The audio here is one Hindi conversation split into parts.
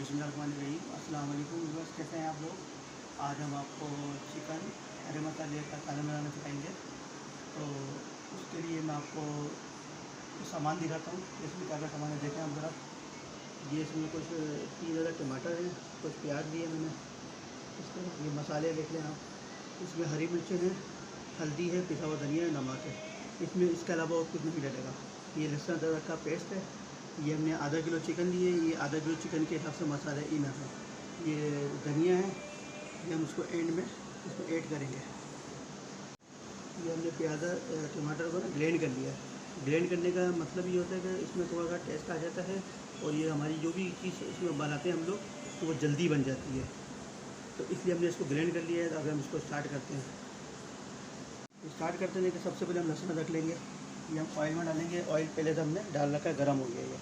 बिस्मिल्लाहिर्रहमानिर्रहीम। अस्सलाम वालेकुम व्यूअर्स, कैसे हैं आप लोग। आज हम आपको चिकन हरे मसाले का खाना बनाना सिखाएंगे। तो उसके लिए मैं आपको कुछ सामान दिखाता हूँ, इसमें क्या क्या सामान है देखें आप ज़रा। ये इसमें कुछ 3 टमाटर हैं, कुछ प्याज लिए मैंने। इसके ये मसाले देख लें आप। इसमें हरी मिर्चें हैं, हल्दी है, पिसा हुआ धनिया है, नमक है। इसमें इसके अलावा और कुछ नहीं डलेगा। ये लहसुन अदरक का पेस्ट है। ये हमने आधा किलो चिकन लिए, ये आधा किलो चिकन के हिसाब से मसाले इनफ है। ये धनिया है, ये हम उसको एंड में इसमें ऐड करेंगे। ये हमने प्याज टमाटर को ग्राइंड कर लिया है। ग्राइंड करने का मतलब ये होता है कि इसमें थोड़ा सा टेस्ट आ जाता है, और ये हमारी जो भी चीज़ इसमें बनाते हैं हम लोग, तो वो जल्दी बन जाती है। तो इसलिए हमने इसको ग्राइंड कर लिया है। अब हम इसको स्टार्ट करते हैं। स्टार्ट करते हैं कि सबसे पहले हम लहसुन अदरक लेंगे। ये हम ऑयल में डालेंगे। ऑयल पहले तो हमने डाल रखा है, गर्म हो गया ये।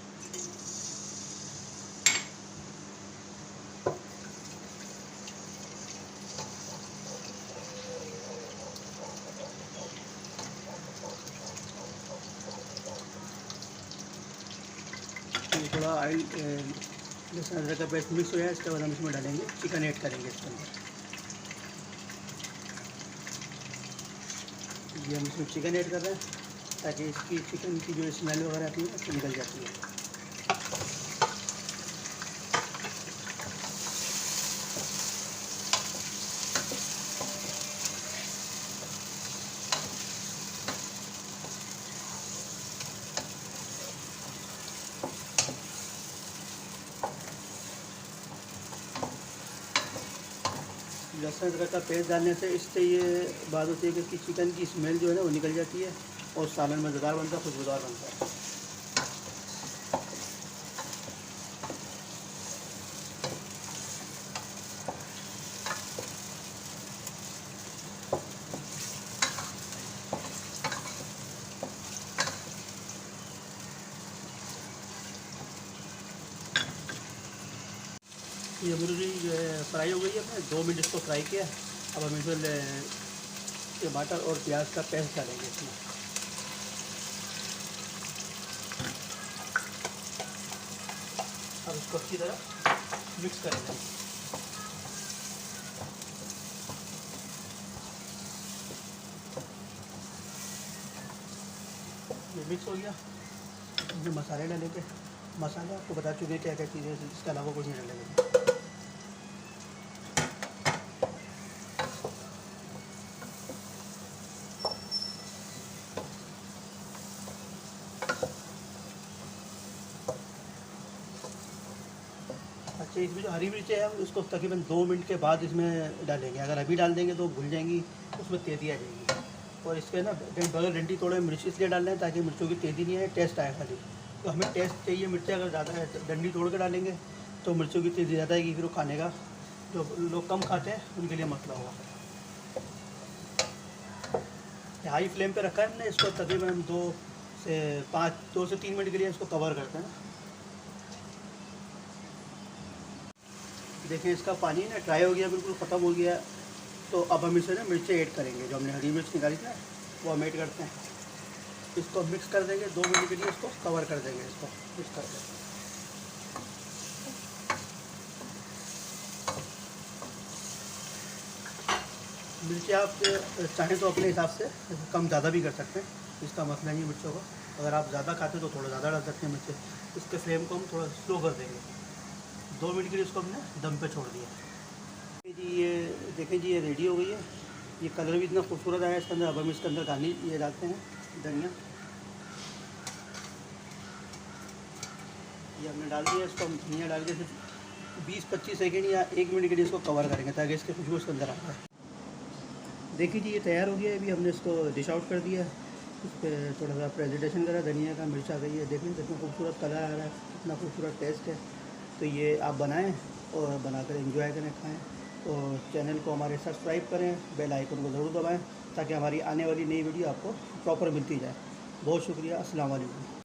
थोड़ा ऑयल लहसुन अदरक का पेस्ट मिक्स हो जाए, इसके बाद हम इसमें डालेंगे चिकन, ऐड करेंगे इसके अंदर। ये हम इसमें चिकन ऐड कर रहे हैं ताकि इसकी चिकन की जो स्मेल वगैरह आती है वो निकल जाती है। लहसुन अदरक का पेस्ट डालने से इससे ये बात होती है कि इसकी चिकन की स्मेल जो है ना वो निकल जाती है, और सालन मज़ेदार बनता है, खुशबूदार बनता है। ये मुर्गी जो है फ्राई हो गई है। हमने 2 मिनट इसको फ्राई किया। अब हम इसमें टमाटर और प्याज का पेस्ट डालेंगे इसमें। अब इसको अच्छी तरह मिक्स करेंगे। ये मिक्स हो गया। इसमें मसाले डालेंगे। मसाले आपको बता चुके हैं क्या क्या चीज़ें, इसके अलावा कुछ नहीं डालेंगे। अच्छा, इसमें जो हरी मिर्चें हैं उसको तकरीबन 2 मिनट के बाद इसमें डालेंगे। अगर अभी डाल देंगे तो भूल जाएंगी, उसमें तेज़ी आ जाएगी। और इसके ना बगैर डंडी तोड़े मिर्च इसलिए डाल रहे हैं ताकि मिर्चों की तेज़ी नहीं आए, टेस्ट आए खाली। तो हमें टेस्ट चाहिए। मिर्चें अगर ज़्यादा है डंडी तोड़ के डालेंगे तो मिर्चों की तेज़ी ज़्यादा आएगी, फिर वो खाने का जो लोग कम खाते हैं उनके लिए मसला होगा। हाई फ्लेम पे रखा है हमने इसको। तकरीबन 2 से 3 मिनट के लिए इसको कवर करते हैं। देखें इसका पानी ना ड्राई हो गया, बिल्कुल ख़त्म हो गया। तो अब हम इसे ना मिर्चें ऐड करेंगे। जो हमने हरी मिर्च निकाली थी ना वो हम ऐड करते हैं। इसको मिक्स कर देंगे। 2 मिनट के लिए इसको कवर कर देंगे। इसको मिक्स कर देंगे। मिर्चें आप चाहें तो अपने हिसाब से कम ज़्यादा भी कर सकते हैं, इसका मसला नहीं है मिर्चों का। अगर आप ज़्यादा खाते हैं तो थोड़ा ज़्यादा डाल सकते हैं मिर्चें। इसके फ्लेम को हम थोड़ा स्लो कर देंगे। 2 मिनट के लिए इसको हमने दम पे छोड़ दिया। जी ये देखें जी, ये रेडी हो गई है। ये कलर भी इतना खूबसूरत आया इसके अंदर। अब हम इसके अंदर गार्निश ये डालते हैं धनिया। ये हमने डाल दिया। इसको हम धनिया डाल के 20-25 सेकेंड या 1 मिनट के लिए इसको कवर करेंगे ताकि इसकी खुशबू इसके अंदर आ जाए। देखिए जी, ये तैयार हो गया है। अभी हमने इसको डिश आउट कर दिया। इस पर थोड़ा सा प्रेजेंटेशन करा, धनिया का, मिर्च आ गई है। देखें कितना खूबसूरत कलर आ रहा है, कितना खूबसूरत टेस्ट है। तो ये आप बनाएं और बनाकर एंजॉय करें, खाएं। और चैनल को हमारे सब्सक्राइब करें, बेल आइकन को ज़रूर दबाएं ताकि हमारी आने वाली नई वीडियो आपको प्रॉपर मिलती जाए। बहुत शुक्रिया। अस्सलाम वालेकुम।